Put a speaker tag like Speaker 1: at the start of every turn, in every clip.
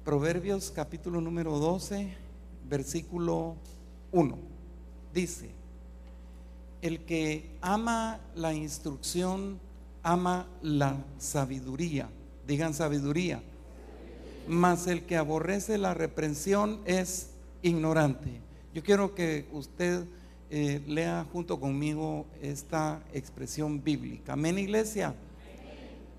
Speaker 1: Proverbios capítulo número 12, versículo 1. Dice: el que ama la instrucción ama la sabiduría. Digan sabiduría. Mas el que aborrece la reprensión es ignorante. Yo quiero que usted lea junto conmigo esta expresión bíblica. Amén, iglesia.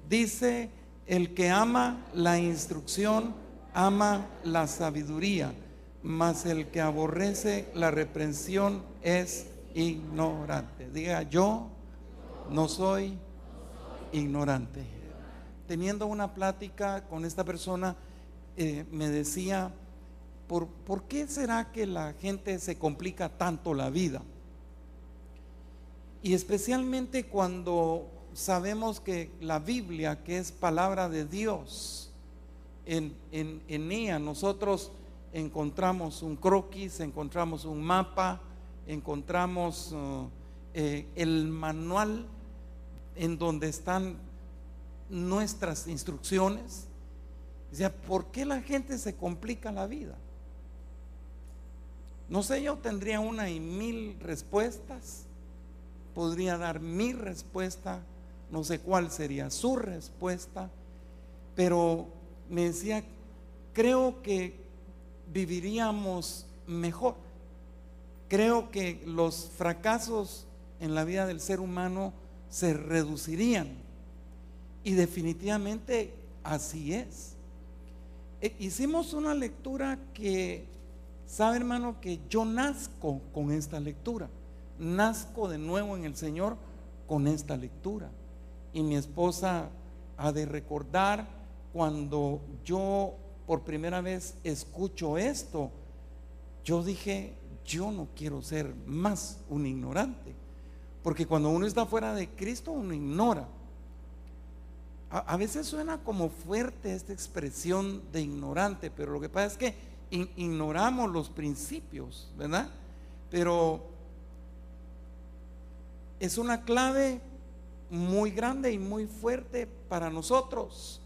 Speaker 1: Dice: el que ama la instrucción ama la sabiduría, mas el que aborrece la reprensión es ignorante. Diga: yo no soy ignorante. Teniendo una plática con esta persona, me decía: ¿por qué será que la gente se complica tanto la vida? Y especialmente cuando sabemos que la Biblia, que es palabra de Dios, en ella nosotros encontramos un croquis, encontramos un mapa, encontramos el manual en donde están nuestras instrucciones. O sea, ¿por qué la gente se complica la vida? No sé, yo tendría una y mil respuestas, podría dar mi respuesta, no sé cuál sería su respuesta, pero me decía: creo que viviríamos mejor, creo que los fracasos en la vida del ser humano se reducirían. Y definitivamente así es. Hicimos una lectura que, sabe, hermano, que yo nazco con esta lectura, nazco de nuevo en el Señor con esta lectura. Y mi esposa ha de recordar cuando yo por primera vez escucho esto, yo dije: yo no quiero ser más un ignorante, porque cuando uno está fuera de Cristo uno ignora. A veces suena como fuerte esta expresión de ignorante, pero lo que pasa es que ignoramos los principios, ¿verdad? Pero es una clave muy grande y muy fuerte para nosotros.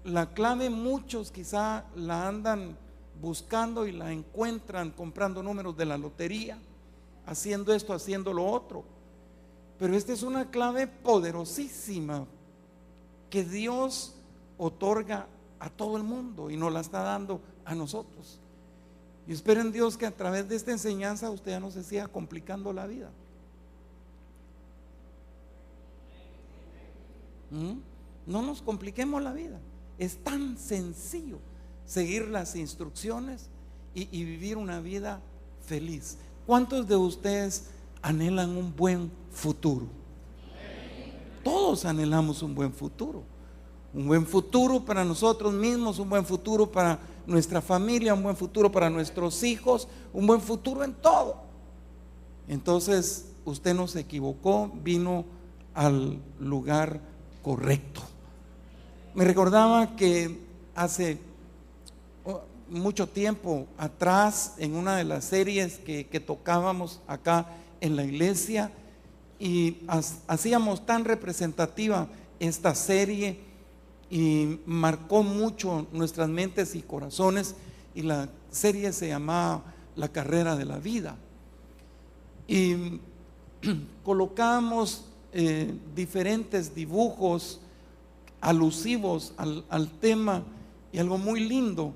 Speaker 1: La clave muchos quizá la andan buscando y la encuentran comprando números de la lotería, haciendo esto, haciendo lo otro. Pero esta es una clave poderosísima que Dios otorga a todo el mundo y nos la está dando a nosotros. Y espero en Dios que a través de esta enseñanza usted ya no se siga complicando la vida. No nos compliquemos la vida. Es tan sencillo seguir las instrucciones y vivir una vida feliz. ¿Cuántos de ustedes anhelan un buen futuro? Todos anhelamos un buen futuro. Un buen futuro para nosotros mismos, un buen futuro para nuestra familia, un buen futuro para nuestros hijos, un buen futuro en todo. Entonces usted no se equivocó, vino al lugar correcto. Me recordaba que hace mucho tiempo atrás, en una de las series que tocábamos acá en la iglesia, y hacíamos tan representativa esta serie y marcó mucho nuestras mentes y corazones, y la serie se llamaba La Carrera de la Vida, y colocábamos diferentes dibujos alusivos al tema, y algo muy lindo,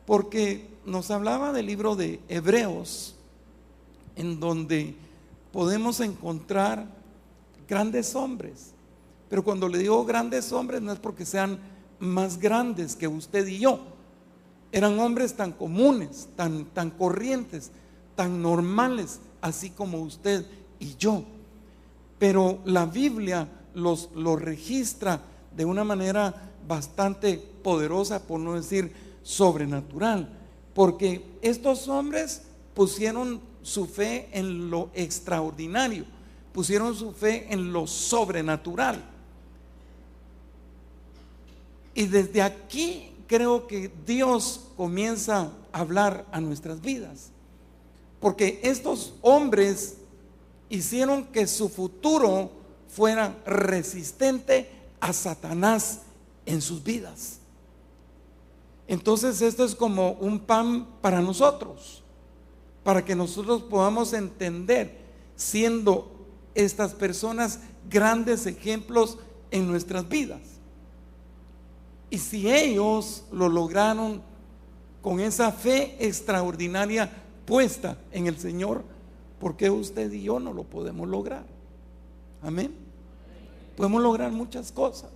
Speaker 1: porque nos hablaba del libro de Hebreos, en donde podemos encontrar grandes hombres. Pero cuando le digo grandes hombres, no es porque sean más grandes que usted y yo. Eran hombres tan comunes, tan corrientes, tan normales, así como usted y yo. Pero la Biblia los registra de una manera bastante poderosa, por no decir sobrenatural, porque estos hombres pusieron su fe en lo extraordinario, pusieron su fe en lo sobrenatural. Y desde aquí creo que Dios comienza a hablar a nuestras vidas, porque estos hombres hicieron que su futuro fuera resistente a Satanás en sus vidas. Entonces esto es como un pan para nosotros, para que nosotros podamos entender, siendo estas personas grandes ejemplos en nuestras vidas. Y si ellos lo lograron con esa fe extraordinaria puesta en el Señor, ¿por qué usted y yo no lo podemos lograr? Amén. Podemos lograr muchas cosas.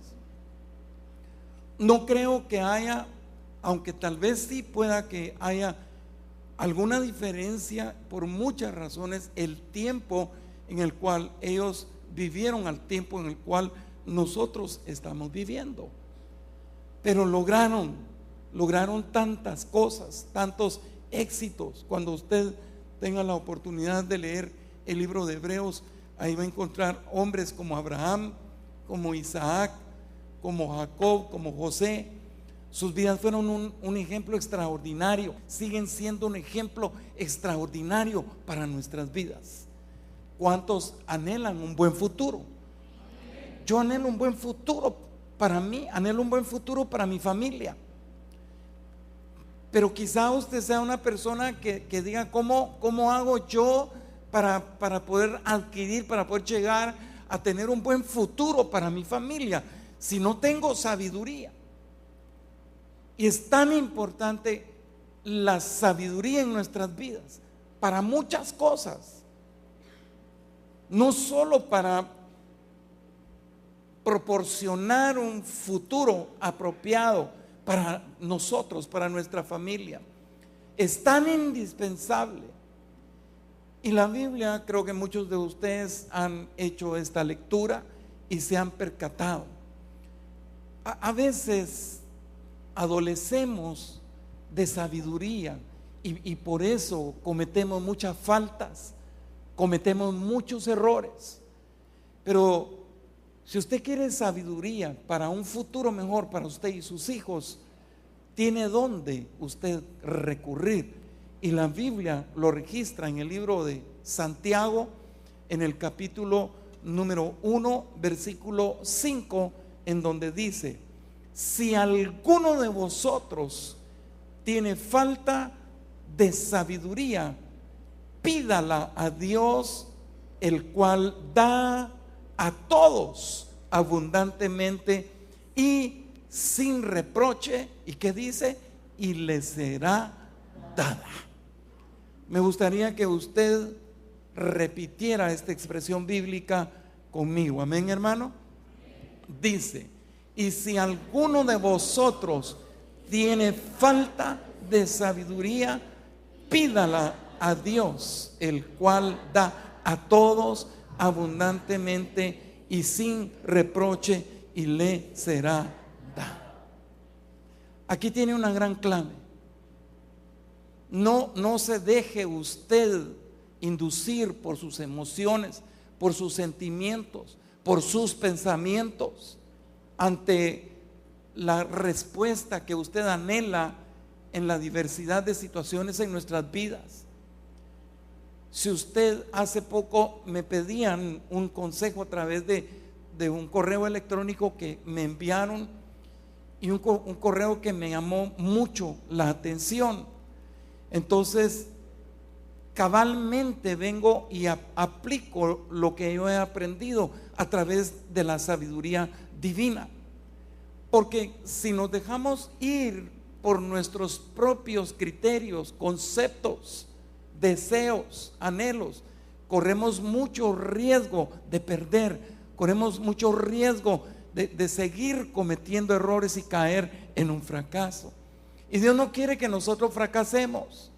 Speaker 1: No creo que haya, aunque tal vez sí pueda que haya alguna diferencia por muchas razones, el tiempo en el cual ellos vivieron al tiempo en el cual nosotros estamos viviendo. Pero lograron tantas cosas, tantos éxitos. Cuando usted tenga la oportunidad de leer el libro de Hebreos, ahí va a encontrar hombres como Abraham, como Isaac, como Jacob, como José. Sus vidas fueron un ejemplo extraordinario, siguen siendo un ejemplo extraordinario para nuestras vidas. ¿Cuántos anhelan un buen futuro? Yo anhelo un buen futuro para mí, anhelo un buen futuro para mi familia. Pero quizá usted sea una persona que diga, ¿cómo hago yo para poder adquirir, para poder llegar a tener un buen futuro para mi familia si no tengo sabiduría? Y es tan importante la sabiduría en nuestras vidas para muchas cosas, no solo para proporcionar un futuro apropiado para nosotros, para nuestra familia. Es tan indispensable. Y la Biblia, creo que muchos de ustedes han hecho esta lectura y se han percatado. A veces adolecemos de sabiduría y por eso cometemos muchas faltas, cometemos muchos errores. Pero si usted quiere sabiduría para un futuro mejor para usted y sus hijos, tiene donde usted recurrir. Y la Biblia lo registra en el libro de Santiago, en el capítulo número 1, versículo 5, en donde dice: si alguno de vosotros tiene falta de sabiduría, pídala a Dios, el cual da a todos abundantemente y sin reproche. ¿Y qué dice? Y le será dada. Me gustaría que usted repitiera esta expresión bíblica conmigo. Amén, hermano. Dice: y si alguno de vosotros tiene falta de sabiduría, pídala a Dios, el cual da a todos abundantemente y sin reproche, y le será dado. Aquí tiene una gran clave. No se deje usted inducir por sus emociones, por sus sentimientos, por sus pensamientos ante la respuesta que usted anhela en la diversidad de situaciones en nuestras vidas. Si usted, hace poco me pedían un consejo a través de un correo electrónico que me enviaron, y un correo que me llamó mucho la atención. Entonces cabalmente vengo y aplico lo que yo he aprendido a través de la sabiduría divina. Porque si nos dejamos ir por nuestros propios criterios, conceptos, deseos, anhelos, corremos mucho riesgo de perder, corremos mucho riesgo de seguir cometiendo errores y caer en un fracaso. Y Dios no quiere que nosotros fracasemos.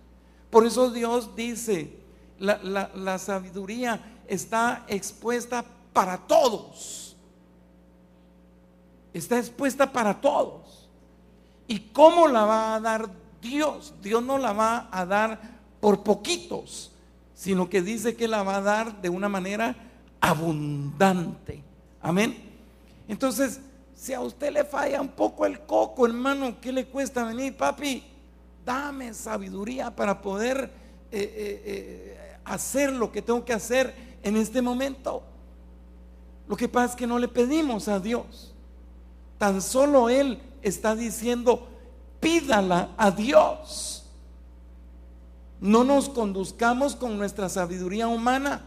Speaker 1: Por eso Dios dice, la sabiduría está expuesta para todos. Está expuesta para todos. ¿Y cómo la va a dar Dios? Dios no la va a dar por poquitos, sino que dice que la va a dar de una manera abundante. Amén. Entonces, si a usted le falla un poco el coco, hermano, ¿qué le cuesta venir? Papi, dame sabiduría para poder hacer lo que tengo que hacer en este momento. Lo que pasa es que no le pedimos a Dios. Tan solo Él está diciendo: pídala a Dios. No nos conduzcamos con nuestra sabiduría humana,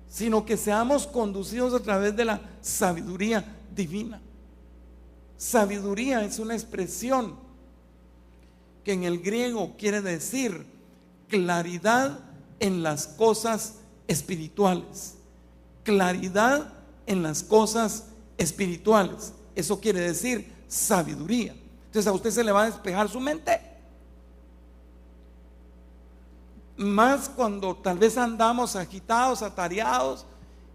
Speaker 1: sino que seamos conducidos a través de la sabiduría divina. Sabiduría es una expresión que en el griego quiere decir claridad en las cosas espirituales. Claridad en las cosas espirituales. Eso quiere decir sabiduría. Entonces a usted se le va a despejar su mente. Más cuando tal vez andamos agitados, atareados.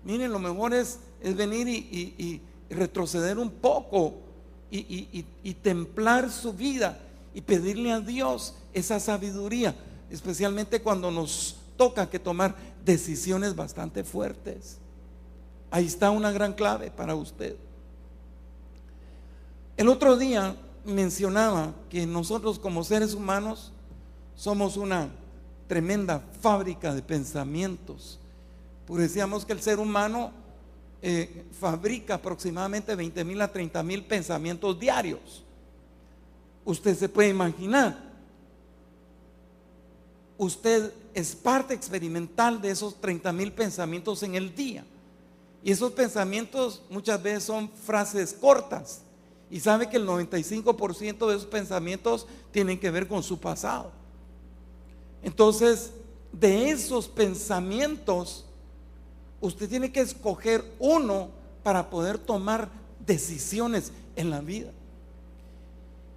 Speaker 1: Miren, lo mejor es venir y retroceder un poco y templar su vida y pedirle a Dios esa sabiduría, especialmente cuando nos toca que tomar decisiones bastante fuertes. Ahí está una gran clave para usted. El otro día mencionaba que nosotros como seres humanos somos una tremenda fábrica de pensamientos. Pues decíamos que el ser humano fabrica aproximadamente 20,000 a 30,000 pensamientos diarios. Usted se puede imaginar, usted es parte experimental de esos 30,000 pensamientos en el día. Y esos pensamientos muchas veces son frases cortas. Y sabe que el 95% de esos pensamientos tienen que ver con su pasado. Entonces, de esos pensamientos, usted tiene que escoger uno para poder tomar decisiones en la vida.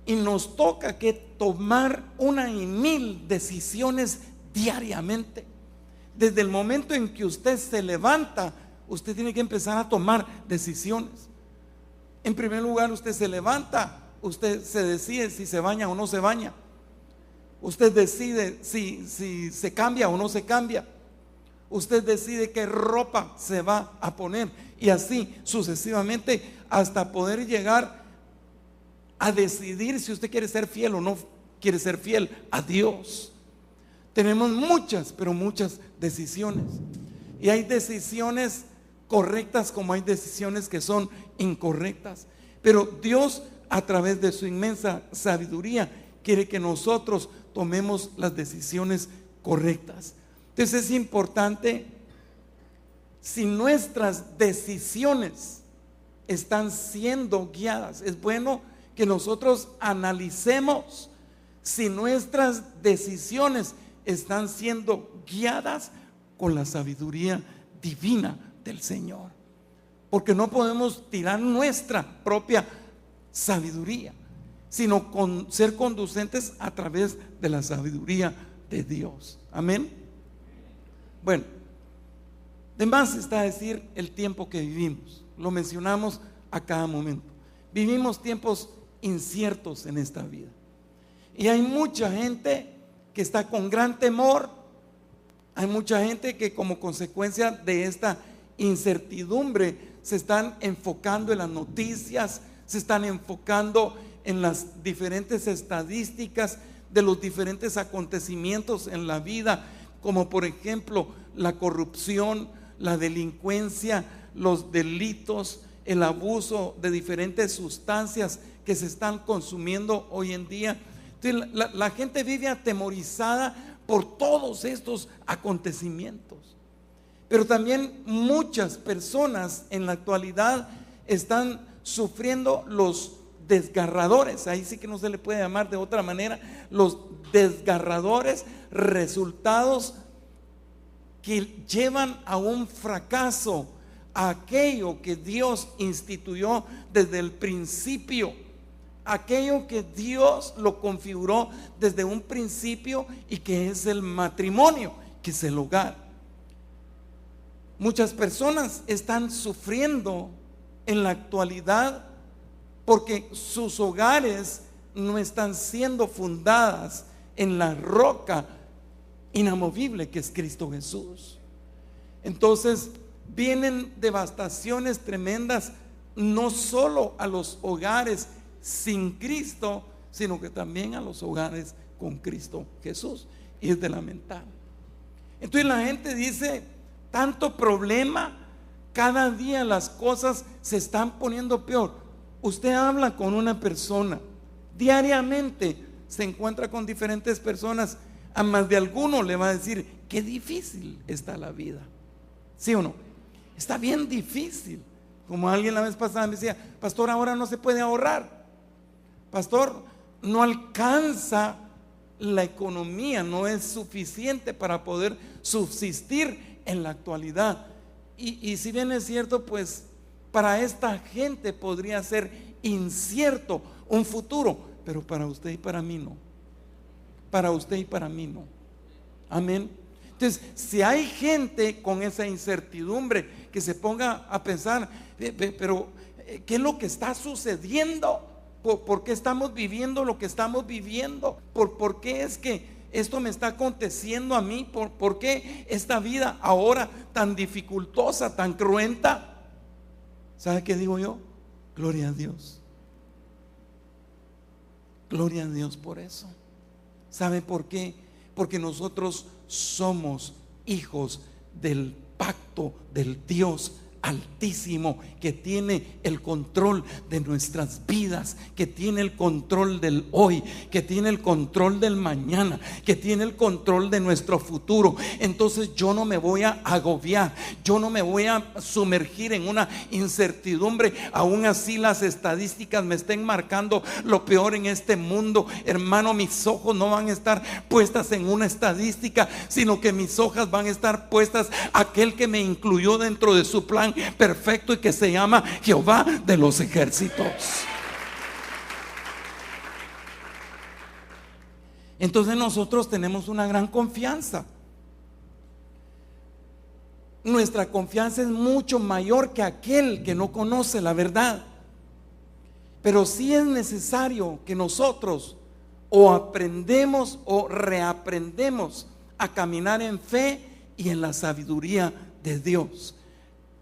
Speaker 1: Y nos toca que tomar 1,000 decisiones diariamente. Desde el momento en que usted se levanta, usted tiene que empezar a tomar decisiones. En primer lugar, usted se levanta, usted se decide si se baña o no se baña. Usted decide si se cambia o no se cambia. Usted decide qué ropa se va a poner, y así sucesivamente hasta poder llegar a decidir si usted quiere ser fiel o no quiere ser fiel a Dios. Tenemos muchas, pero muchas decisiones, y hay decisiones correctas como hay decisiones que son incorrectas. Pero Dios, a través de su inmensa sabiduría, quiere que nosotros tomemos las decisiones correctas. Entonces es importante, si nuestras decisiones están siendo guiadas, es bueno que nosotros analicemos si nuestras decisiones están siendo guiadas con la sabiduría divina del Señor. Porque no podemos tirar nuestra propia sabiduría, sino ser conducentes a través de la sabiduría de Dios. Amén. Bueno, de más está decir el tiempo que vivimos. Lo mencionamos a cada momento. Vivimos tiempos inciertos en esta vida, y hay mucha gente que está con gran temor. Hay mucha gente que como consecuencia de esta incertidumbre se están enfocando en las noticias, se están enfocando en las diferentes estadísticas de los diferentes acontecimientos en la vida, como por ejemplo la corrupción, la delincuencia, los delitos, el abuso de diferentes sustancias que se están consumiendo hoy en día. Entonces, la gente vive atemorizada por todos estos acontecimientos. Pero también muchas personas en la actualidad están sufriendo los desgarradores, ahí sí que no se le puede llamar de otra manera, los desgarradores resultados que llevan a un fracaso a aquello que Dios instituyó desde el principio, aquello que Dios lo configuró desde un principio, y que es el matrimonio, que es el hogar. Muchas personas están sufriendo en la actualidad porque sus hogares no están siendo fundadas en la roca inamovible que es Cristo Jesús. Entonces vienen devastaciones tremendas, no solo a los hogares sin Cristo, sino que también a los hogares con Cristo Jesús, y es de lamentar. Entonces la gente dice: tanto problema, cada día las cosas se están poniendo peor. usted habla con una persona, diariamente se encuentra con diferentes personas, a más de alguno le va a decir: qué difícil está la vida. ¿Sí o no? Está bien difícil. Como alguien la vez pasada me decía: pastor, ahora no se puede ahorrar. Pastor, no alcanza la economía, no es suficiente para poder subsistir en la actualidad. Y si bien es cierto, pues para esta gente podría ser incierto un futuro, pero para usted y para mí no. Para usted y para mí no. Amén. Entonces, si hay gente con esa incertidumbre, que se ponga a pensar: pero ¿qué es lo que está sucediendo? ¿Por qué estamos viviendo lo que estamos viviendo? ¿Por qué es que esto me está aconteciendo a mí? ¿Por qué esta vida ahora tan dificultosa, tan cruenta? ¿Sabe qué digo yo? Gloria a Dios. Gloria a Dios por eso. ¿Sabe por qué? Porque nosotros somos hijos del pacto del Dios Altísimo, que tiene el control de nuestras vidas, que tiene el control del hoy, que tiene el control del mañana, que tiene el control de nuestro futuro. Entonces yo no me voy a agobiar, yo no me voy a sumergir en una incertidumbre. Aún así las estadísticas me estén marcando lo peor en este mundo, hermano, mis ojos no van a estar puestas en una estadística, sino que mis ojos van a estar puestas a aquel que me incluyó dentro de su plan perfecto y que se llama Jehová de los ejércitos. Entonces nosotros tenemos una gran confianza. Nuestra confianza es mucho mayor que aquel que no conoce la verdad. Pero sí es necesario que nosotros o aprendemos o reaprendemos a caminar en fe y en la sabiduría de Dios.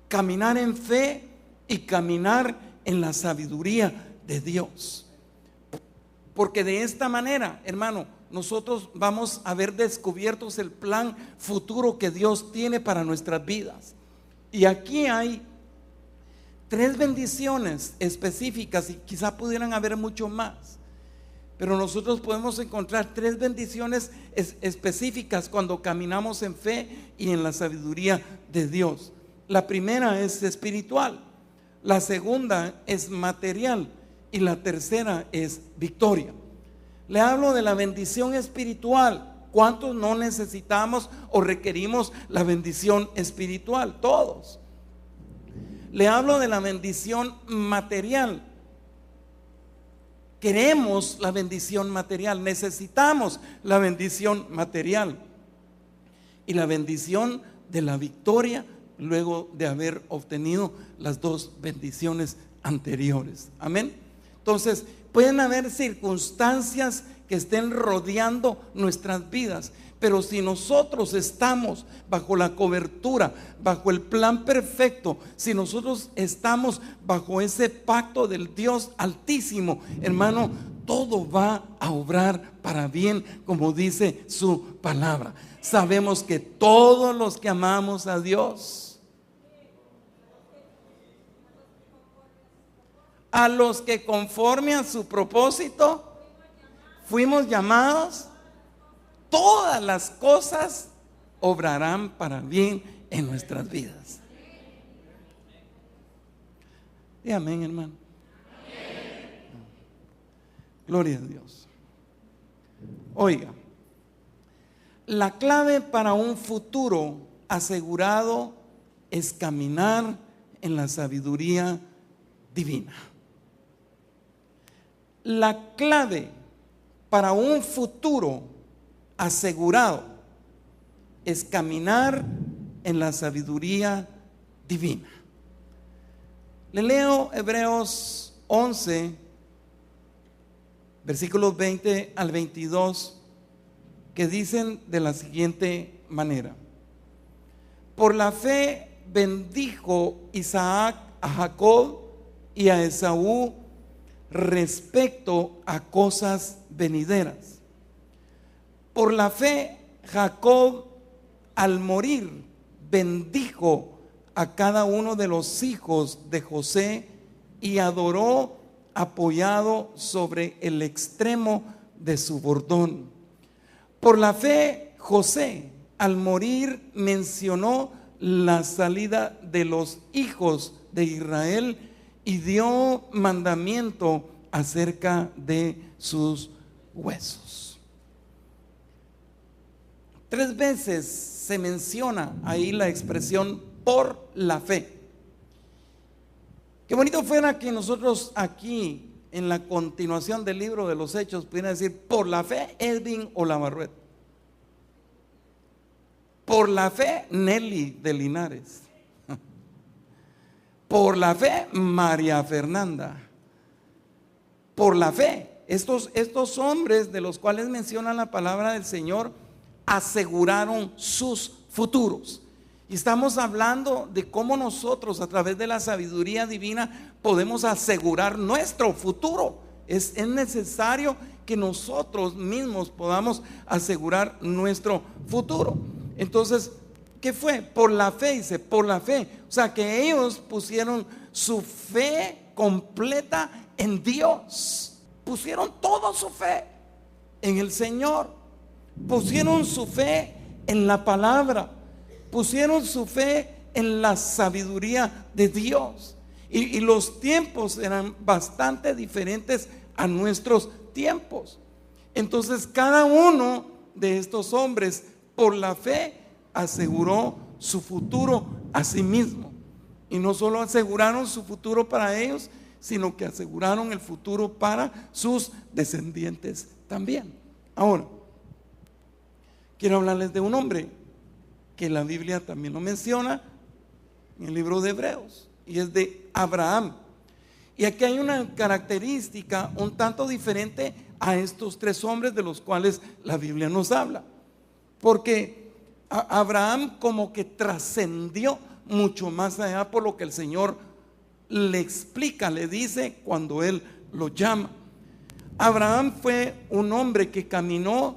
Speaker 1: Caminar en fe y caminar en la sabiduría de Dios. Porque de esta manera, hermano, nosotros vamos a ver descubiertos el plan futuro que Dios tiene para nuestras vidas. Y aquí hay 3 bendiciones específicas, y quizá pudieran haber mucho más, pero nosotros podemos encontrar 3 bendiciones específicas cuando caminamos en fe y en la sabiduría de Dios. La primera es espiritual, la segunda es material y la tercera es victoria. Le hablo de la bendición espiritual. ¿Cuántos no necesitamos o requerimos la bendición espiritual? Todos. Le hablo de la bendición material. Queremos la bendición material, necesitamos la bendición material y la bendición de la victoria luego de haber obtenido las 2 bendiciones anteriores. Amén. Entonces, pueden haber circunstancias que estén rodeando nuestras vidas, pero si nosotros estamos bajo la cobertura, bajo el plan perfecto, si nosotros estamos bajo ese pacto del Dios Altísimo, hermano, todo va a obrar para bien, como dice su palabra. Sabemos que todos los que amamos a Dios, a los que conforme a su propósito fuimos llamados, todas las cosas obrarán para bien en nuestras vidas. Y amén, hermano. Gloria a Dios. Oiga, la clave para un futuro asegurado es caminar en la sabiduría divina. La clave para un futuro asegurado es caminar en la sabiduría divina. Le leo Hebreos 11, versículos 20 al 22, que dicen de la siguiente manera: por la fe bendijo Isaac a Jacob y a Esaú respecto a cosas venideras. Por la fe Jacob, al morir, bendijo a cada uno de los hijos de José y adoró apoyado sobre el extremo de su bordón. Por la fe, José, al morir, mencionó la salida de los hijos de Israel y dio mandamiento acerca de sus huesos. 3 veces se menciona ahí la expresión por la fe. Qué bonito fuera que nosotros aquí, en la continuación del libro de los Hechos, pudieran decir por la fe Edwin Olavarruet, por la fe Nelly de Linares, por la fe María Fernanda, por la fe. Estos hombres de los cuales menciona la palabra del Señor aseguraron sus futuros. Y estamos hablando de cómo nosotros, a través de la sabiduría divina, podemos asegurar nuestro futuro. Es necesario que nosotros mismos podamos asegurar nuestro futuro. Entonces, ¿qué fue? Por la fe, dice, por la fe. O sea, que ellos pusieron su fe completa en Dios. Pusieron toda su fe en el Señor. Pusieron su fe en la palabra. Pusieron su fe en la sabiduría de Dios. Y los tiempos eran bastante diferentes a nuestros tiempos. Entonces cada uno de estos hombres, por la fe, aseguró su futuro a sí mismo. Y no solo aseguraron su futuro para ellos, sino que aseguraron el futuro para sus descendientes también. Ahora, quiero hablarles de un hombre que la Biblia también lo menciona en el libro de Hebreos, y es de Abraham. Y aquí hay una característica un tanto diferente a estos 3 hombres de los cuales la Biblia nos habla, porque Abraham como que trascendió mucho más allá por lo que el Señor le explica, le dice cuando Él lo llama. Abraham fue un hombre que caminó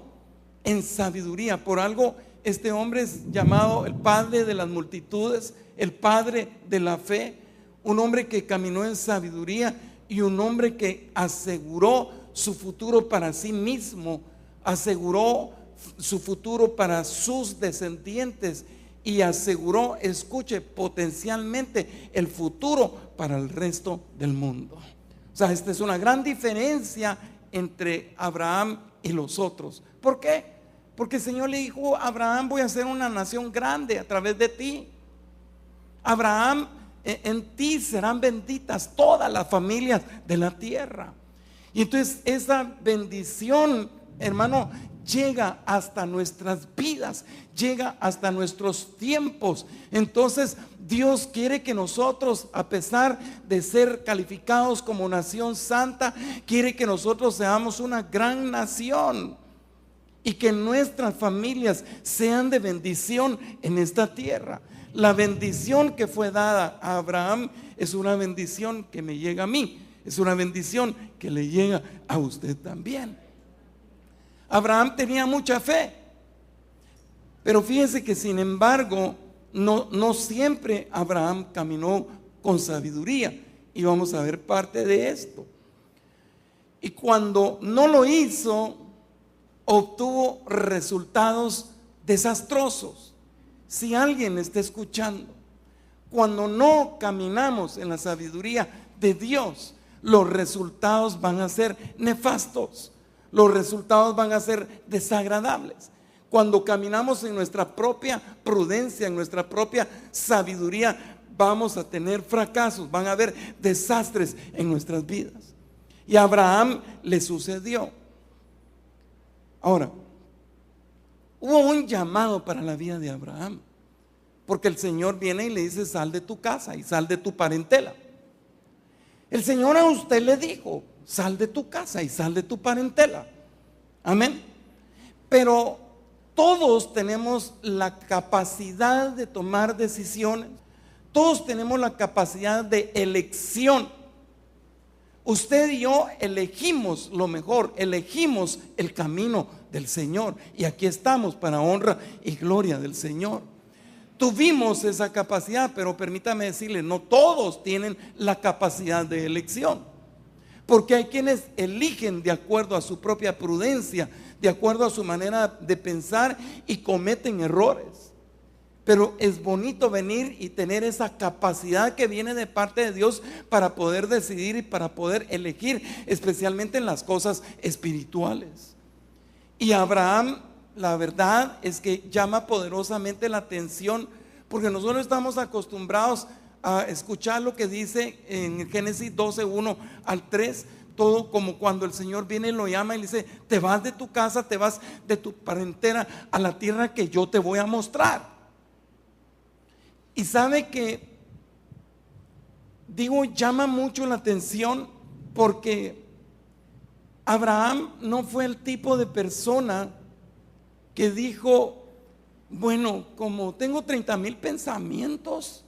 Speaker 1: en sabiduría. Por algo este hombre es llamado el padre de las multitudes, el padre de la fe, un hombre que caminó en sabiduría y un hombre que aseguró su futuro para sí mismo, aseguró su futuro para sus descendientes y aseguró, escuche, potencialmente el futuro para el resto del mundo. O sea, esta es una gran diferencia entre Abraham y los otros. ¿Por qué? Porque el Señor le dijo a Abraham: voy a hacer una nación grande a través de ti. Abraham, en ti serán benditas todas las familias de la tierra. Y entonces esa bendición, hermano, llega hasta nuestras vidas, llega hasta nuestros tiempos. Entonces Dios quiere que nosotros, a pesar de ser calificados como nación santa, quiere que nosotros seamos una gran nación y que nuestras familias sean de bendición en esta tierra. La bendición que fue dada a Abraham es una bendición que me llega a mí, es una bendición que le llega a usted también. Abraham tenía mucha fe, pero fíjese que sin embargo no siempre Abraham caminó con sabiduría, y vamos a ver parte de esto. Y cuando no lo hizo, obtuvo resultados desastrosos. Si alguien está escuchando, cuando no caminamos en la sabiduría de Dios, los resultados van a ser nefastos, los resultados van a ser desagradables. Cuando caminamos en nuestra propia prudencia, en nuestra propia sabiduría, vamos a tener fracasos, van a haber desastres en nuestras vidas. Y a Abraham le sucedió. Ahora, hubo un llamado para la vida de Abraham, porque el Señor viene y le dice: sal de tu casa y sal de tu parentela. El Señor a usted le dijo: sal de tu casa y sal de tu parentela. Amén. Pero todos tenemos la capacidad de tomar decisiones. Todos tenemos la capacidad de elección. Usted y yo elegimos lo mejor, elegimos el camino del Señor, y aquí estamos para honra y gloria del Señor. Tuvimos esa capacidad, pero permítame decirle, no todos tienen la capacidad de elección. porque hay quienes eligen de acuerdo a su propia prudencia, de acuerdo a su manera de pensar, y cometen errores. Pero es bonito venir y tener esa capacidad que viene de parte de Dios para poder decidir y para poder elegir, especialmente en las cosas espirituales. Y Abraham, la verdad es que llama poderosamente la atención, porque nosotros estamos acostumbrados a escuchar lo que dice en Génesis 12:1 al 3, todo como cuando el Señor viene y lo llama y le dice: te vas de tu casa, te vas de tu parentela a la tierra que yo te voy a mostrar. Y sabe que, digo, llama mucho la atención porque Abraham no fue el tipo de persona que dijo: bueno, como tengo 30,000 pensamientos,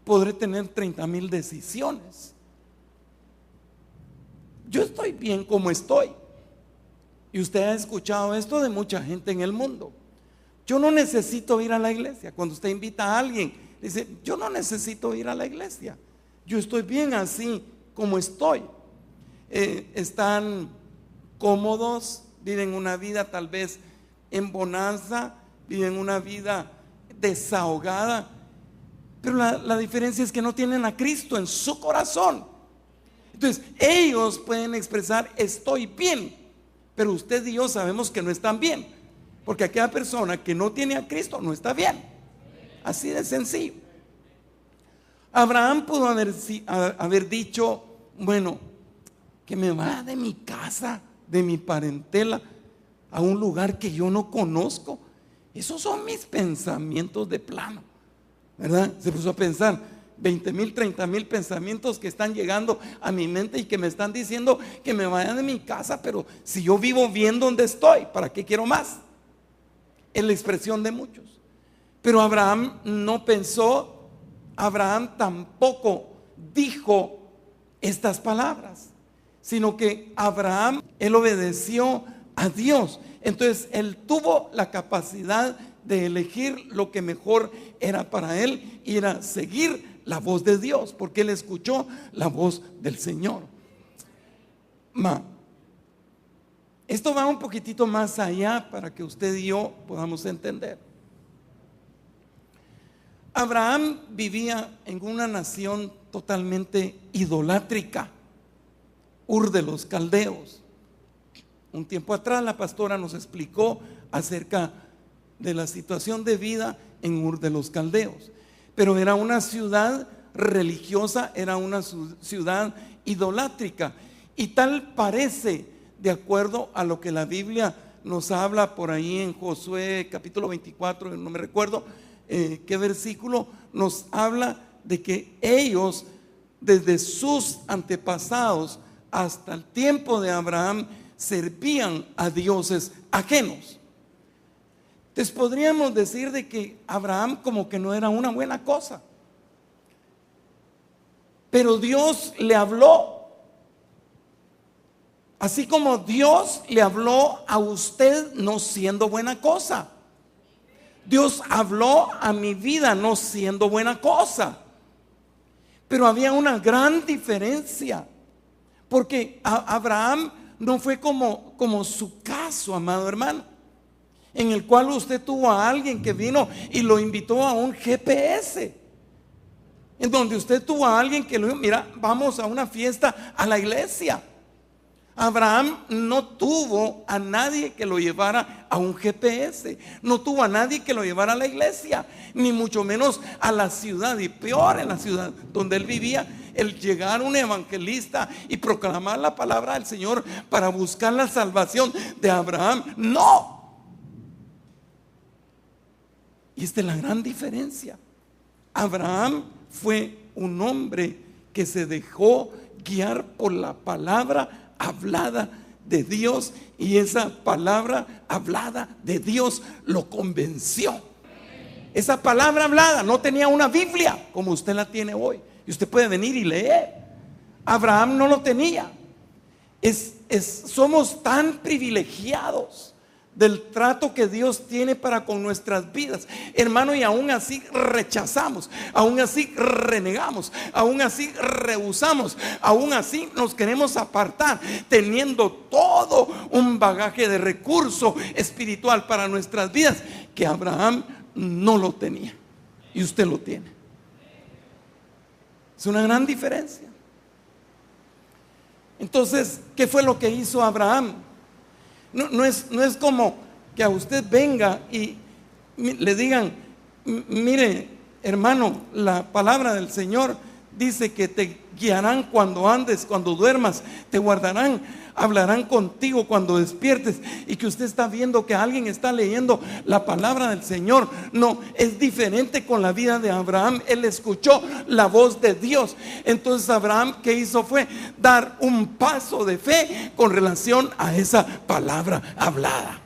Speaker 1: podré tener 30,000 decisiones. Yo estoy bien como estoy. Y usted ha escuchado esto de mucha gente en el mundo. Yo no necesito ir a la iglesia. Cuando usted invita a alguien, dice: yo no necesito ir a la iglesia, yo estoy bien así como estoy. Están cómodos, viven una vida tal vez en bonanza, viven una vida desahogada, pero la diferencia es que no tienen a Cristo en su corazón. Entonces ellos pueden expresar: estoy bien, pero usted y yo sabemos que no están bien, porque aquella persona que no tiene a Cristo no está bien. Así de sencillo. Abraham pudo haber dicho: bueno, que me vaya de mi casa, de mi parentela, a un lugar que yo no conozco. Esos son mis pensamientos de plano, ¿verdad? Se puso a pensar 20,000, 30,000 pensamientos que están llegando a mi mente y que me están diciendo que me vaya de mi casa, pero si yo vivo bien donde estoy, ¿para qué quiero más? Es la expresión de muchos. Pero Abraham no pensó, Abraham tampoco dijo estas palabras, sino que Abraham, él obedeció a Dios. Entonces él tuvo la capacidad de elegir lo que mejor era para él, y era seguir la voz de Dios, porque él escuchó la voz del Señor. Esto va un poquitito más allá para que usted y yo podamos entender. Abraham vivía en una nación totalmente idolátrica, Ur de los Caldeos. Un tiempo atrás la pastora nos explicó acerca de la situación de vida en Ur de los Caldeos, pero era una ciudad religiosa, era una ciudad idolátrica, y tal parece, de acuerdo a lo que la Biblia nos habla por ahí en Josué capítulo 24, no me recuerdo qué versículo, nos habla de que ellos, desde sus antepasados hasta el tiempo de Abraham, servían a dioses ajenos. Entonces podríamos decir de que Abraham como que no era una buena cosa, pero Dios le habló. Así como Dios le habló a usted no siendo buena cosa, Dios habló a mi vida no siendo buena cosa. Pero había una gran diferencia, porque Abraham no fue como su caso, amado hermano, en el cual usted tuvo a alguien que vino y lo invitó a un GPS, en donde usted tuvo a alguien que lo dijo: mira, vamos a una fiesta a la iglesia. Abraham no tuvo a nadie que lo llevara a un GPS, no tuvo a nadie que lo llevara a la iglesia, ni mucho menos a la ciudad, y peor en la ciudad donde él vivía, el llegar un evangelista y proclamar la palabra del Señor para buscar la salvación de Abraham. No. Y esta es la gran diferencia. Abraham fue un hombre que se dejó guiar por la palabra hablada de Dios, y esa palabra hablada de Dios lo convenció. Esa palabra hablada no tenía una Biblia como usted la tiene hoy, y usted puede venir y leer. Abraham no lo tenía. Somos tan privilegiados del trato que Dios tiene para con nuestras vidas, hermano, y aún así rechazamos, aún así renegamos, aún así rehusamos, aún así nos queremos apartar, teniendo todo un bagaje de recurso espiritual para nuestras vidas que Abraham no lo tenía y usted lo tiene. Es una gran diferencia. Entonces, ¿qué fue lo que hizo Abraham? No es como que a usted venga y le digan: mire, hermano, la palabra del Señor dice que te guiarán cuando andes, cuando duermas, te guardarán, hablarán contigo cuando despiertes, y que usted está viendo que alguien está leyendo la palabra del Señor. No, es diferente con la vida de Abraham. Él escuchó la voz de Dios. Entonces Abraham, ¿qué hizo? Fue dar un paso de fe con relación a esa palabra hablada.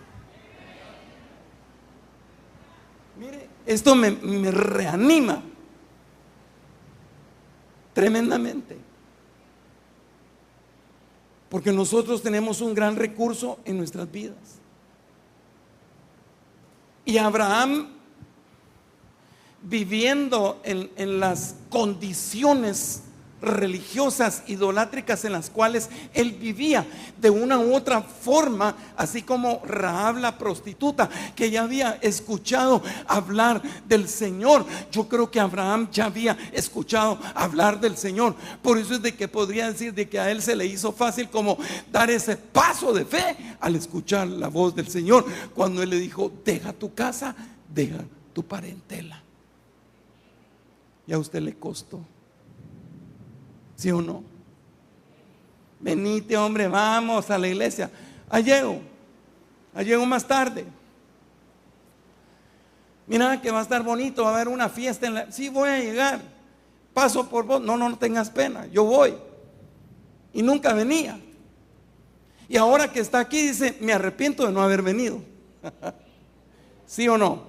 Speaker 1: Mire, esto me reanima tremendamente, porque nosotros tenemos un gran recurso en nuestras vidas. Y Abraham, viviendo en las condiciones religiosas idolátricas en las cuales él vivía, de una u otra forma, así como Rahab la prostituta, que ya había escuchado hablar del Señor, yo creo que Abraham ya había escuchado hablar del Señor. Por eso es de que podría decir de que a él se le hizo fácil como dar ese paso de fe al escuchar la voz del Señor, cuando él le dijo: deja tu casa, deja tu parentela. Y a usted le costó, ¿sí o no? Venite, hombre, vamos a la iglesia. Llego más tarde. Mira que va a estar bonito, va a haber una fiesta sí, voy a llegar. Paso por vos. No tengas pena, yo voy. Y nunca venía. Y ahora que está aquí dice: me arrepiento de no haber venido. ¿Sí o no?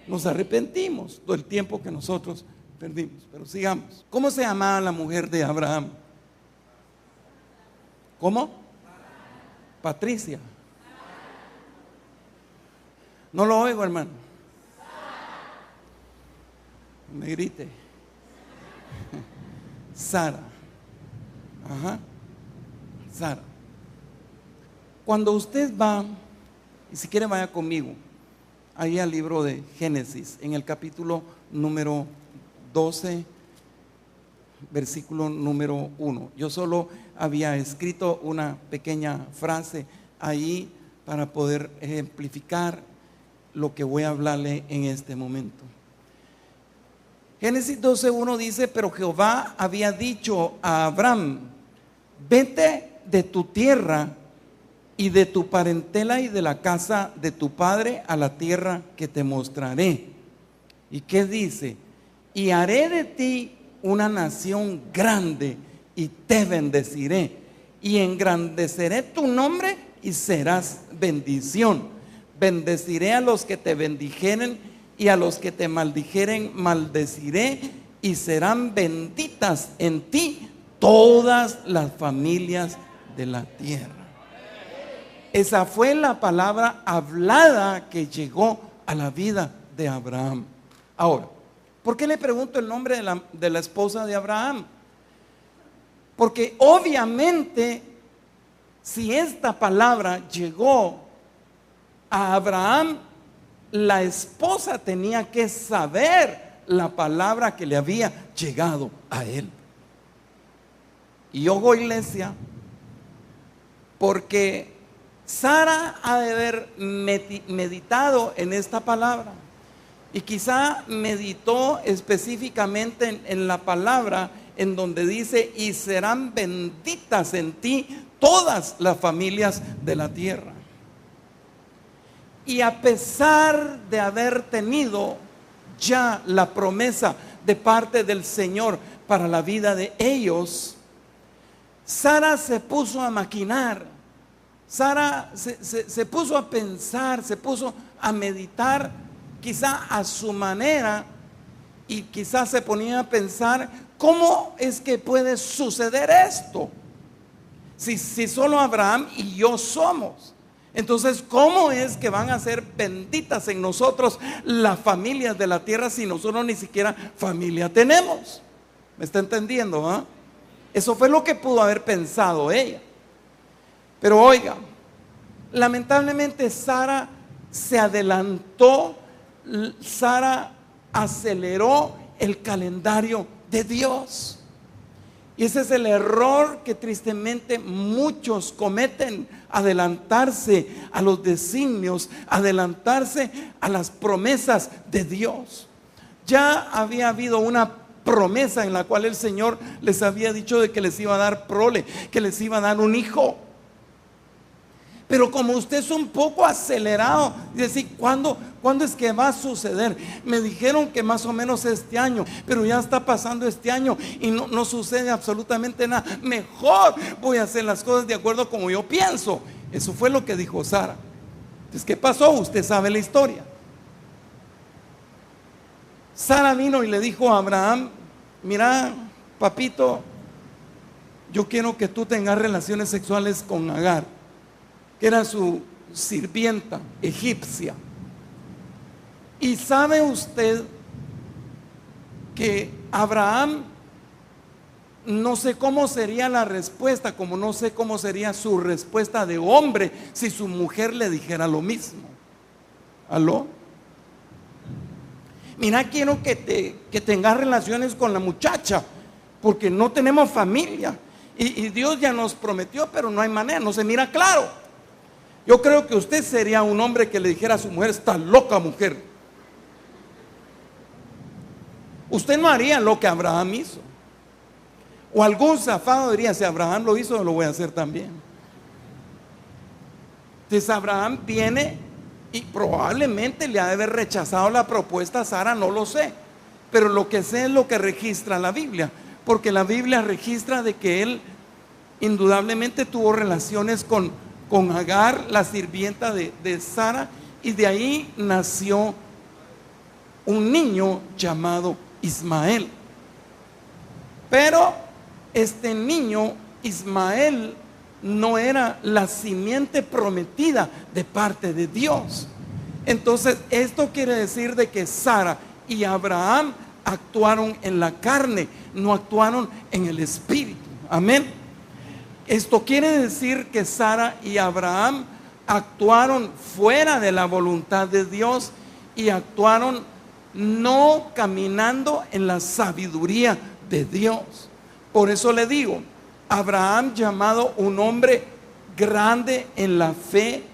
Speaker 1: Nos arrepentimos todo el tiempo que nosotros perdimos. Pero sigamos. ¿Cómo se llamaba la mujer de Abraham? ¿Cómo? Patricia. No lo oigo, hermano. Me grite. Sara. Ajá. Sara. Cuando usted va, y si quiere vaya conmigo ahí al libro de Génesis, en el capítulo número 12, versículo número 1. Yo solo había escrito una pequeña frase ahí para poder ejemplificar lo que voy a hablarle en este momento. Génesis 12:1 dice: pero Jehová había dicho a Abraham: vete de tu tierra y de tu parentela y de la casa de tu padre a la tierra que te mostraré. ¿Y qué dice? Y haré de ti una nación grande y te bendeciré y engrandeceré tu nombre y serás bendición. Bendeciré a los que te bendijeren y a los que te maldijeren maldeciré, y serán benditas en ti todas las familias de la tierra. Esa fue la palabra hablada que llegó a la vida de Abraham. Ahora, ¿por qué le pregunto el nombre de la esposa de Abraham? Porque obviamente, si esta palabra llegó a Abraham, la esposa tenía que saber la palabra que le había llegado a él. Y ojo, iglesia, porque Sara ha de haber meditado en esta palabra. Y quizá meditó específicamente en la palabra en donde dice: y serán benditas en ti todas las familias de la tierra. Y a pesar de haber tenido ya la promesa de parte del Señor para la vida de ellos, Sara se puso a maquinar. Sara se puso a pensar, se puso a meditar, quizá a su manera, y quizás se ponía a pensar: ¿cómo es que puede suceder esto? Si solo Abraham y yo somos. Entonces, ¿cómo es que van a ser benditas en nosotros las familias de la tierra si nosotros ni siquiera familia tenemos? ¿Me está entendiendo? ¿Ah? Eso fue lo que pudo haber pensado ella. Pero oiga, lamentablemente Sara se adelantó, Sara aceleró el calendario de Dios. Y ese es el error que tristemente muchos cometen: adelantarse a los designios, adelantarse a las promesas de Dios. Ya había habido una promesa en la cual el Señor les había dicho de que les iba a dar prole, que les iba a dar un hijo. Pero como usted es un poco acelerado, dice, ¿cuándo es que va a suceder? Me dijeron que más o menos este año, pero ya está pasando este año y no sucede absolutamente nada. Mejor voy a hacer las cosas de acuerdo como yo pienso. Eso fue lo que dijo Sara. Entonces, ¿qué pasó? Usted sabe la historia. Sara vino y le dijo a Abraham: mira, papito, yo quiero que tú tengas relaciones sexuales con Agar, que era su sirvienta egipcia. Y sabe usted que Abraham, no sé cómo sería la respuesta, como no sé cómo sería su respuesta de hombre si su mujer le dijera lo mismo. ¿Aló? Mira, quiero que tengas relaciones con la muchacha, porque no tenemos familia. Y Dios ya nos prometió, pero no hay manera, no se mira claro. Yo creo que usted sería un hombre que le dijera a su mujer: está loca, mujer. Usted no haría lo que Abraham hizo. O algún zafado diría: si Abraham lo hizo, yo lo voy a hacer también. Entonces Abraham viene y probablemente le ha de haber rechazado la propuesta a Sara, no lo sé. Pero lo que sé es lo que registra la Biblia, porque la Biblia registra de que él indudablemente tuvo relaciones con Agar, la sirvienta de Sara, y de ahí nació un niño llamado Ismael. Pero este niño Ismael no era la simiente prometida de parte de Dios. Entonces esto quiere decir de que Sara y Abraham actuaron en la carne, no actuaron en el espíritu. Amén. Esto quiere decir que Sara y Abraham actuaron fuera de la voluntad de Dios y actuaron no caminando en la sabiduría de Dios. Por eso le digo, Abraham, llamado un hombre grande en la fe,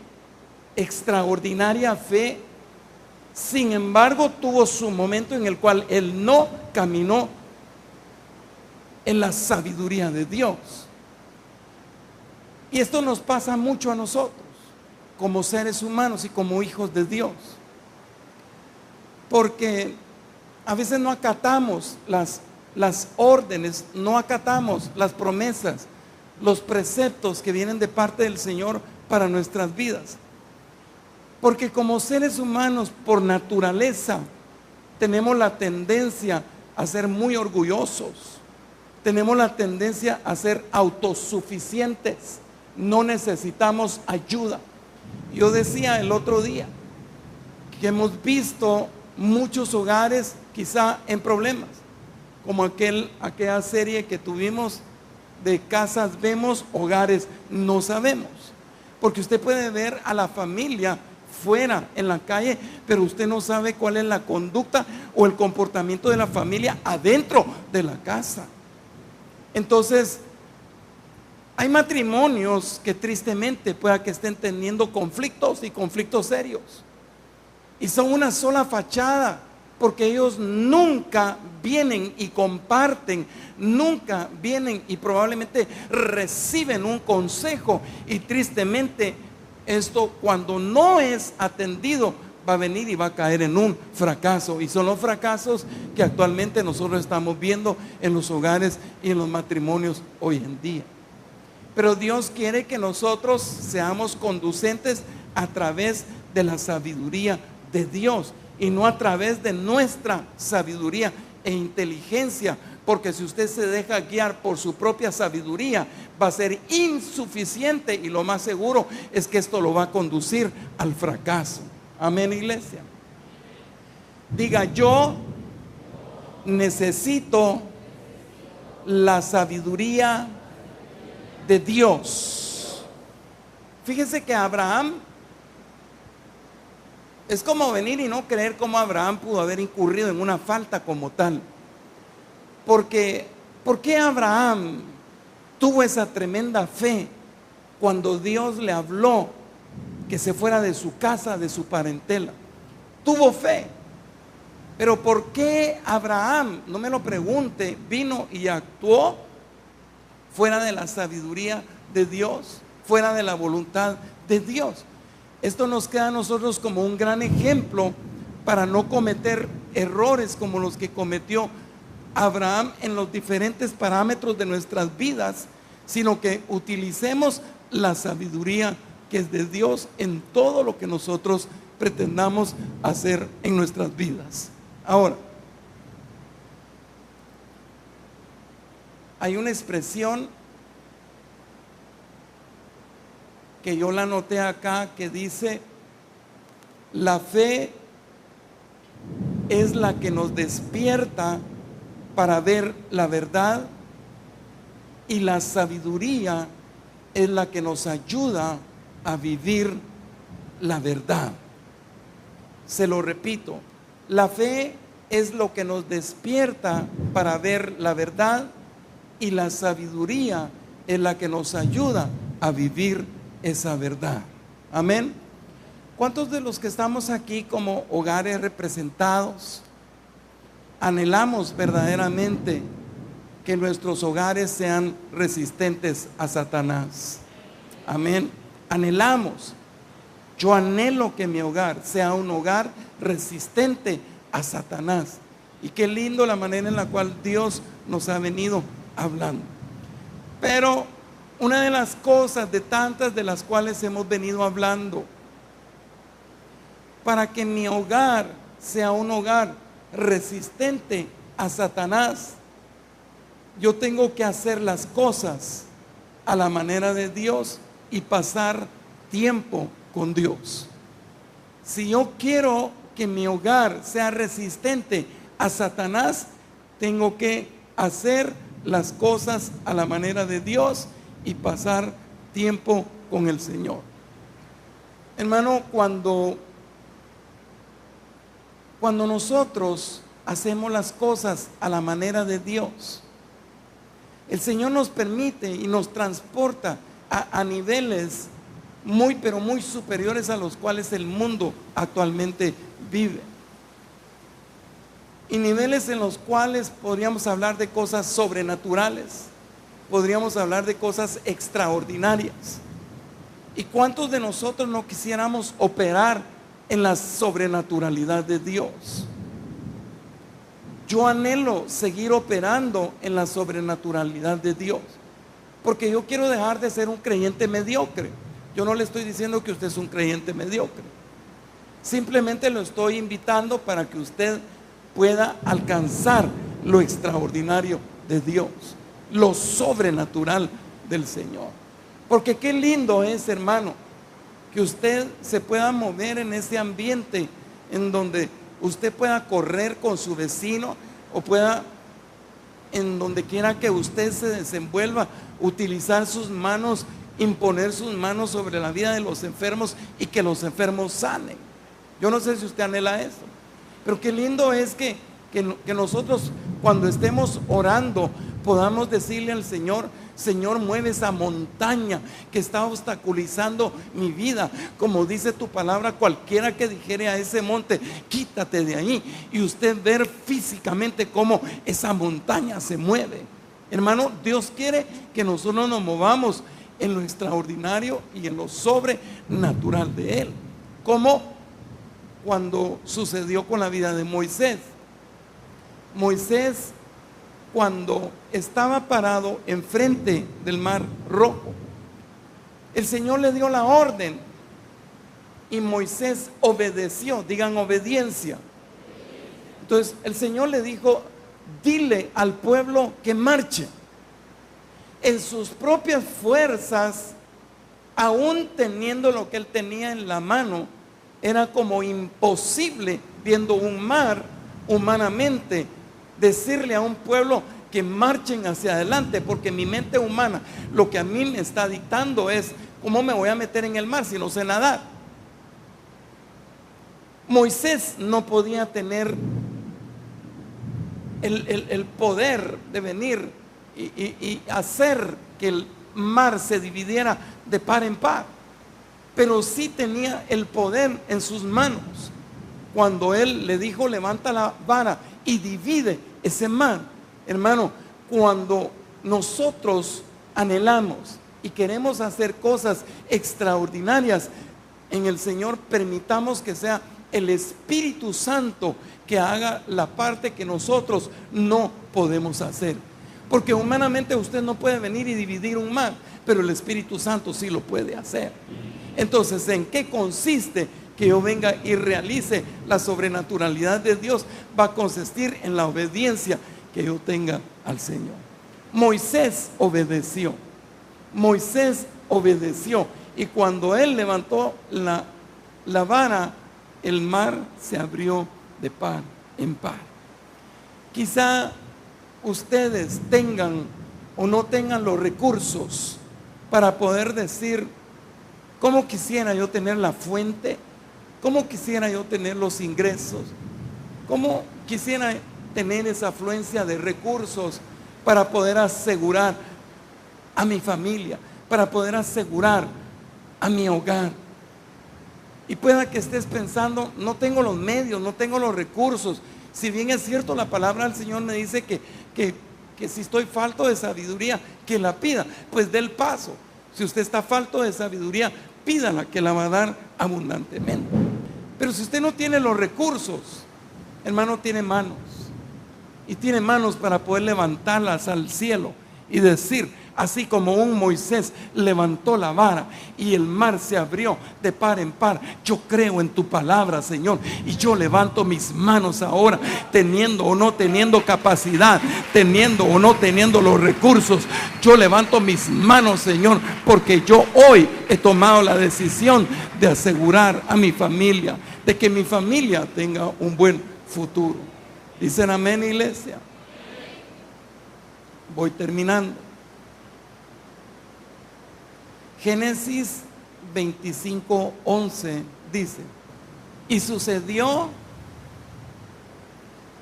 Speaker 1: extraordinaria fe, sin embargo tuvo su momento en el cual él no caminó en la sabiduría de Dios. Y esto nos pasa mucho a nosotros, como seres humanos y como hijos de Dios, porque a veces no acatamos las órdenes, no acatamos las promesas, los preceptos que vienen de parte del Señor para nuestras vidas. Porque como seres humanos, por naturaleza, tenemos la tendencia a ser muy orgullosos, tenemos la tendencia a ser autosuficientes, no necesitamos ayuda. Yo decía el otro día que hemos visto muchos hogares quizá en problemas, como aquella serie que tuvimos de Casas Vemos, Hogares No Sabemos, porque usted puede ver a la familia fuera en la calle, pero usted no sabe cuál es la conducta o el comportamiento de la familia adentro de la casa. Entonces hay matrimonios que tristemente pueda que estén teniendo conflictos y conflictos serios, y son una sola fachada, porque ellos nunca vienen y comparten, nunca vienen y probablemente reciben un consejo, y tristemente esto, cuando no es atendido, va a venir y va a caer en un fracaso, y son los fracasos que actualmente nosotros estamos viendo en los hogares y en los matrimonios hoy en día. Pero Dios quiere que nosotros seamos conducentes a través de la sabiduría de Dios y no a través de nuestra sabiduría e inteligencia, porque si usted se deja guiar por su propia sabiduría, va a ser insuficiente, y lo más seguro es que esto lo va a conducir al fracaso. Amén, iglesia. Diga: yo necesito la sabiduría de Dios. Fíjese que Abraham es como venir y no creer cómo Abraham pudo haber incurrido en una falta como tal. Porque, ¿por qué Abraham tuvo esa tremenda fe cuando Dios le habló que se fuera de su casa, de su parentela? Tuvo fe. Pero ¿por qué Abraham, no me lo pregunte, vino y actuó fuera de la sabiduría de Dios, fuera de la voluntad de Dios? Esto nos queda a nosotros como un gran ejemplo para no cometer errores como los que cometió Abraham en los diferentes parámetros de nuestras vidas, sino que utilicemos la sabiduría que es de Dios en todo lo que nosotros pretendamos hacer en nuestras vidas. Ahora, hay una expresión que yo la anoté acá que dice: la fe es la que nos despierta para ver la verdad, y la sabiduría es la que nos ayuda a vivir la verdad. Se lo repito: la fe es lo que nos despierta para ver la verdad, y la sabiduría es la que nos ayuda a vivir esa verdad. Amén. ¿Cuántos de los que estamos aquí como hogares representados anhelamos verdaderamente que nuestros hogares sean resistentes a Satanás? Amén. Anhelamos. Yo anhelo que mi hogar sea un hogar resistente a Satanás. Y qué lindo la manera en la cual Dios nos ha venido hablando. Pero una de las cosas, de tantas de las cuales hemos venido hablando, para que mi hogar sea un hogar resistente a Satanás, yo tengo que hacer las cosas a la manera de Dios y pasar tiempo con Dios. Si yo quiero que mi hogar sea resistente a Satanás, tengo que hacer las cosas a la manera de Dios y pasar tiempo con el Señor. Hermano, cuando nosotros hacemos las cosas a la manera de Dios, el Señor nos permite y nos transporta a niveles muy, pero muy superiores a los cuales el mundo actualmente vive. Y niveles en los cuales podríamos hablar de cosas sobrenaturales, podríamos hablar de cosas extraordinarias. ¿Y cuántos de nosotros no quisiéramos operar en la sobrenaturalidad de Dios? Yo anhelo seguir operando en la sobrenaturalidad de Dios, porque yo quiero dejar de ser un creyente mediocre. Yo no le estoy diciendo que usted es un creyente mediocre, simplemente lo estoy invitando para que usted pueda alcanzar lo extraordinario de Dios, lo sobrenatural del Señor. Porque qué lindo es, hermano, que usted se pueda mover en ese ambiente en donde usted pueda correr con su vecino, o pueda, en donde quiera que usted se desenvuelva, utilizar sus manos, imponer sus manos sobre la vida de los enfermos y que los enfermos sanen. Yo no sé si usted anhela eso, pero qué lindo es que nosotros, cuando estemos orando, podamos decirle al Señor: Señor, mueve esa montaña que está obstaculizando mi vida. Como dice tu palabra, cualquiera que dijere a ese monte: quítate de ahí, y usted ver físicamente cómo esa montaña se mueve. Hermano, Dios quiere que nosotros nos movamos en lo extraordinario y en lo sobrenatural de Él, como cuando sucedió con la vida de Moisés. Moisés, cuando estaba parado enfrente del mar rojo, el Señor le dio la orden y Moisés obedeció. Digan obediencia. Entonces el Señor le dijo: dile al pueblo que marche. En sus propias fuerzas, aún teniendo lo que él tenía en la mano, era como imposible, viendo un mar humanamente, decirle a un pueblo que marchen hacia adelante, porque mi mente humana lo que a mí me está dictando es: ¿cómo me voy a meter en el mar si no sé nadar? Moisés no podía tener el poder de venir y hacer que el mar se dividiera de par en par, pero sí tenía el poder en sus manos. Cuando él le dijo: levanta la vara y divide ese mar. Hermano, cuando nosotros anhelamos y queremos hacer cosas extraordinarias en el Señor, permitamos que sea el Espíritu Santo que haga la parte que nosotros no podemos hacer. Porque humanamente usted no puede venir y dividir un mar, pero el Espíritu Santo sí lo puede hacer. Entonces, ¿en qué consiste que yo venga y realice la sobrenaturalidad de Dios? Va a consistir en la obediencia que yo tenga al Señor. Moisés obedeció. Moisés obedeció. Y cuando él levantó la vara, el mar se abrió de par en par. Quizá ustedes tengan o no tengan los recursos para poder decir: ¿cómo quisiera yo tener la fuente? ¿Cómo quisiera yo tener los ingresos? ¿Cómo quisiera tener esa afluencia de recursos para poder asegurar a mi familia, para poder asegurar a mi hogar? Y pueda que estés pensando: no tengo los medios, no tengo los recursos. Si bien es cierto, la palabra del Señor me dice que si estoy falto de sabiduría, que la pida. Pues dé el paso. Si usted está falto de sabiduría, pídala, que la va a dar abundantemente. Pero si usted no tiene los recursos, hermano, tiene manos. Y tiene manos para poder levantarlas al cielo y decir: así como un Moisés levantó la vara y el mar se abrió de par en par, yo creo en tu palabra, Señor, y yo levanto mis manos ahora, teniendo o no teniendo capacidad, teniendo o no teniendo los recursos. Yo levanto mis manos, Señor, porque yo hoy he tomado la decisión de asegurar a mi familia, de que mi familia tenga un buen futuro. ¿Dicen amén, iglesia? Voy terminando. Génesis 25:11 dice: y sucedió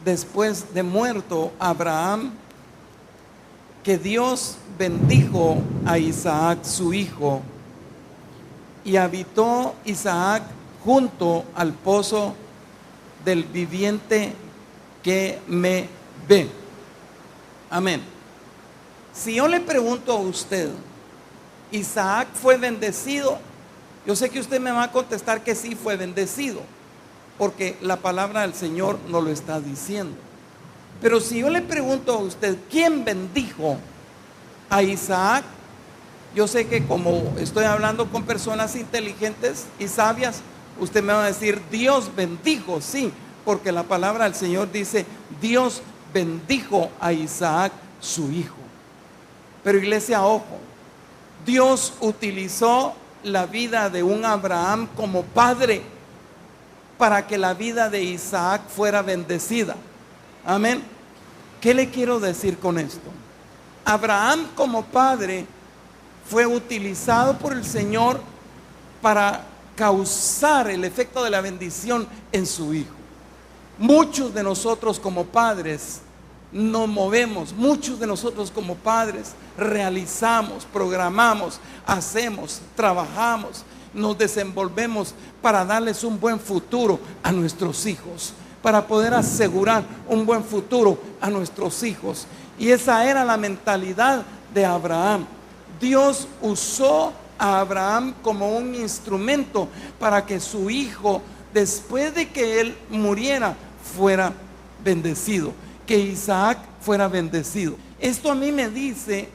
Speaker 1: después de muerto Abraham, que Dios bendijo a Isaac su hijo, y habitó Isaac junto al pozo del viviente que me ve. Amén. Si yo le pregunto a usted: ¿Isaac fue bendecido? Yo sé que usted me va a contestar que sí fue bendecido, porque la palabra del Señor nos lo está diciendo. Pero si yo le pregunto a usted: ¿quién bendijo a Isaac? Yo sé que como estoy hablando con personas inteligentes y sabias, usted me va a decir: Dios bendijo, sí, porque la palabra del Señor dice: Dios bendijo a Isaac su hijo. Pero iglesia, ojo, Dios utilizó la vida de un Abraham como padre para que la vida de Isaac fuera bendecida. Amén. ¿Qué le quiero decir con esto? Abraham como padre fue utilizado por el Señor para causar el efecto de la bendición en su hijo. Muchos de nosotros como padres nos movemos, muchos de nosotros como padres realizamos, programamos, hacemos, trabajamos, nos desenvolvemos para darles un buen futuro a nuestros hijos, para poder asegurar un buen futuro a nuestros hijos. Y esa era la mentalidad de Abraham. Dios usó a Abraham como un instrumento para que su hijo, después de que él muriera, fuera bendecido, que Isaac fuera bendecido. Esto a mí me dice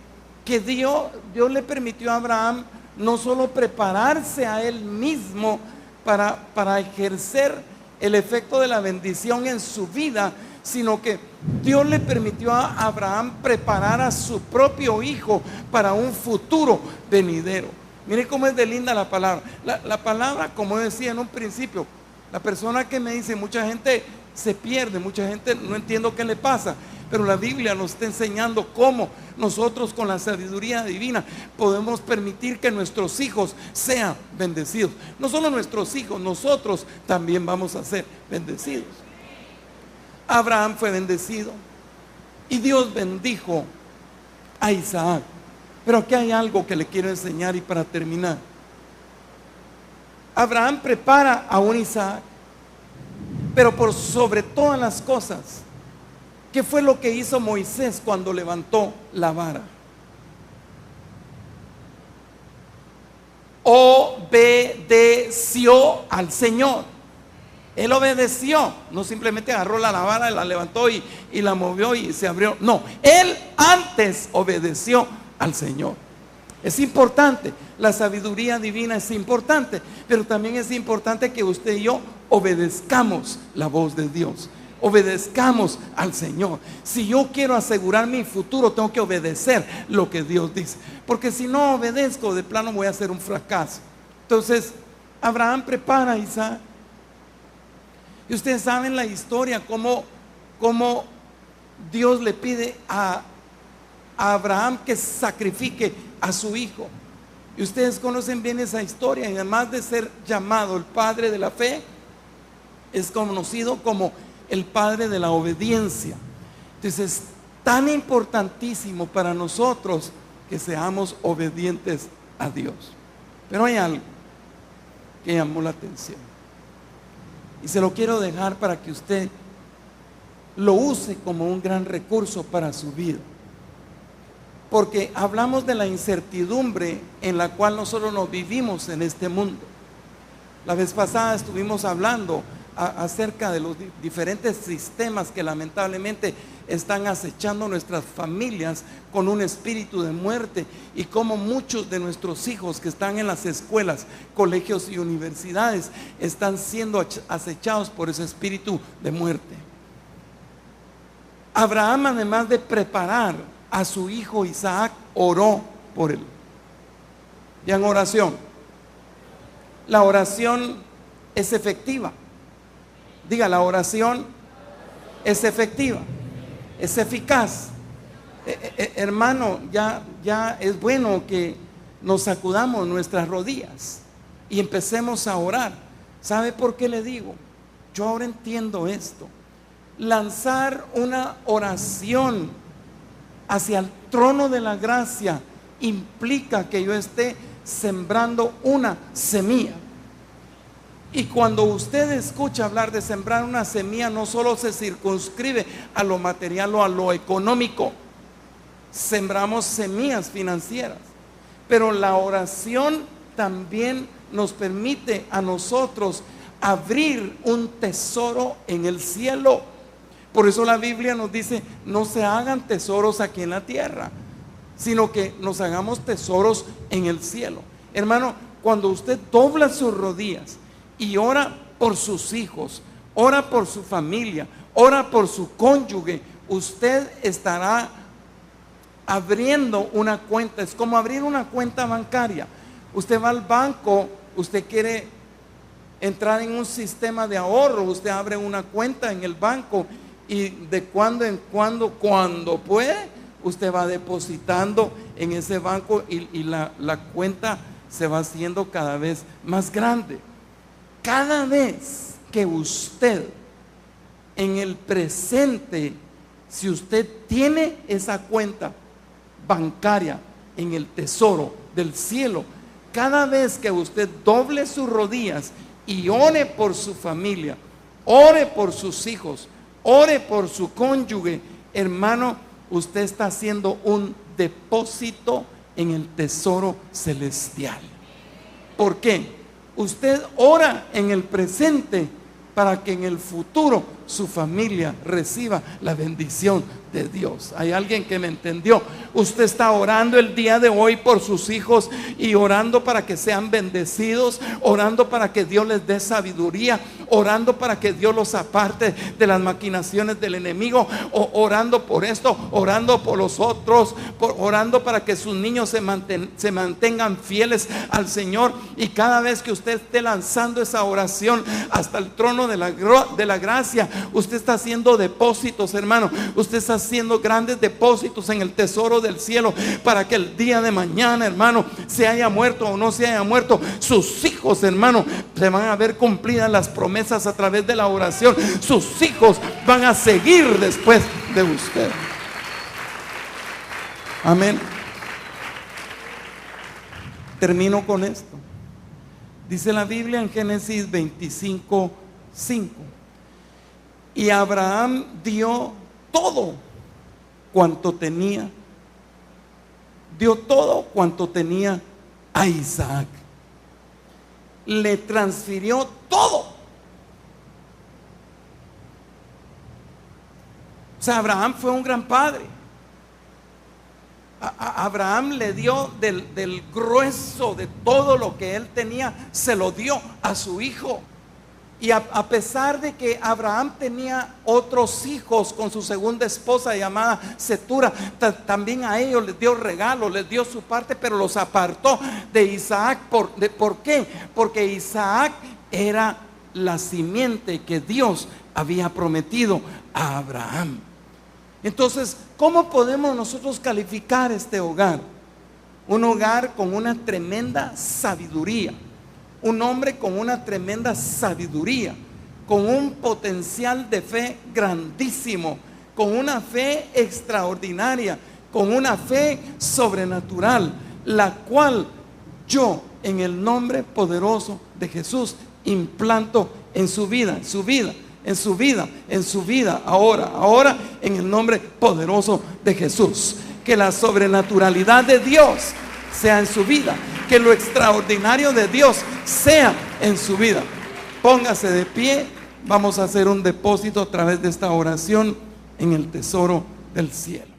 Speaker 1: que Dios le permitió a Abraham no solo prepararse a él mismo para ejercer el efecto de la bendición en su vida, sino que Dios le permitió a Abraham preparar a su propio hijo para un futuro venidero. Mire cómo es de linda la palabra. La palabra, como decía en un principio, la persona que me dice, mucha gente se pierde, mucha gente no entiendo qué le pasa, pero la Biblia nos está enseñando cómo nosotros con la sabiduría divina podemos permitir que nuestros hijos sean bendecidos. No solo nuestros hijos, nosotros también vamos a ser bendecidos. Abraham fue bendecido y Dios bendijo a Isaac. Pero aquí hay algo que le quiero enseñar y para terminar. Abraham prepara a un Isaac, pero por sobre todas las cosas, ¿qué fue lo que hizo Moisés cuando levantó la vara? Obedeció al Señor. Él obedeció, no simplemente agarró la vara, la levantó y la movió y se abrió. No, él antes obedeció al Señor. Es importante, la sabiduría divina es importante, pero también es importante que usted y yo obedezcamos la voz de Dios, obedezcamos al Señor. Si yo quiero asegurar mi futuro, tengo que obedecer lo que Dios dice, porque si no obedezco, de plano voy a ser un fracaso. Entonces, Abraham prepara a Isaac. Y ustedes saben la historia, cómo Dios le pide a Abraham que sacrifique a su hijo. Y ustedes conocen bien esa historia. Y además de ser llamado el padre de la fe, es conocido como el padre de la obediencia. Entonces es tan importantísimo para nosotros que seamos obedientes a Dios. Pero hay algo que llamó la atención y se lo quiero dejar para que usted lo use como un gran recurso para su vida. Porque hablamos de la incertidumbre en la cual nosotros nos vivimos en este mundo. La vez pasada estuvimos hablando acerca de los diferentes sistemas que lamentablemente están acechando nuestras familias con un espíritu de muerte, y cómo muchos de nuestros hijos que están en las escuelas, colegios y universidades están siendo acechados por ese espíritu de muerte. Abraham, además de preparar a su hijo Isaac, oró por él. Y en oración, la oración es efectiva. Diga, la oración es efectiva, es eficaz. Hermano, ya es bueno que nos sacudamos nuestras rodillas y empecemos a orar. ¿Sabe por qué le digo? Yo ahora entiendo esto. Lanzar una oración hacia el trono de la gracia implica que yo esté sembrando una semilla. Y cuando usted escucha hablar de sembrar una semilla, no solo se circunscribe a lo material o a lo económico. Sembramos semillas financieras, pero la oración también nos permite a nosotros abrir un tesoro en el cielo. Por eso la Biblia nos dice: no se hagan tesoros aquí en la tierra, sino que nos hagamos tesoros en el cielo. Hermano, cuando usted dobla sus rodillas y ora por sus hijos, ora por su familia, ora por su cónyuge, usted estará abriendo una cuenta. Es como abrir una cuenta bancaria. Usted va al banco, usted quiere entrar en un sistema de ahorro, usted abre una cuenta en el banco y de cuando en cuando puede, usted va depositando en ese banco y la cuenta se va haciendo cada vez más grande. Cada vez que usted en el presente, si usted tiene esa cuenta bancaria en el tesoro del cielo, cada vez que usted doble sus rodillas y ore por su familia, ore por sus hijos, ore por su cónyuge, hermano, usted está haciendo un depósito en el tesoro celestial. ¿Por qué? Usted ora en el presente para que en el futuro su familia reciba la bendición de Dios. ¿Hay alguien que me entendió? Usted está orando el día de hoy por sus hijos y orando para que sean bendecidos, orando para que Dios les dé sabiduría, orando para que Dios los aparte de las maquinaciones del enemigo, o orando por esto, orando por los otros, orando para que sus niños se mantengan fieles al Señor. Y cada vez que usted esté lanzando esa oración hasta el trono de la gracia, usted está haciendo depósitos, hermano. Usted está haciendo grandes depósitos en el tesoro del cielo, para que el día de mañana, hermano, se haya muerto o no se haya muerto, sus hijos, hermano, se van a ver cumplidas las promesas a través de la oración. Sus hijos van a seguir después de usted. Amén. Termino con esto. Dice la Biblia en Génesis 25:5: y Abraham dio todo cuanto tenía, a Isaac. Le transfirió todo. O sea, Abraham fue un gran padre. Abraham le dio del grueso de todo lo que él tenía, se lo dio a su hijo. Y a pesar de que Abraham tenía otros hijos con su segunda esposa llamada Setura, también a ellos les dio regalos, les dio su parte, pero los apartó de Isaac. ¿Por qué? Porque Isaac era la simiente que Dios había prometido a Abraham. Entonces, ¿cómo podemos nosotros calificar este hogar? Un hogar con una tremenda sabiduría. Un hombre con una tremenda sabiduría, con un potencial de fe grandísimo, con una fe extraordinaria, con una fe sobrenatural, la cual yo, en el nombre poderoso de Jesús, implanto en su vida, ahora, en el nombre poderoso de Jesús. Que la sobrenaturalidad de Dios sea en su vida, que lo extraordinario de Dios sea en su vida. Póngase de pie, vamos a hacer un depósito a través de esta oración en el tesoro del cielo.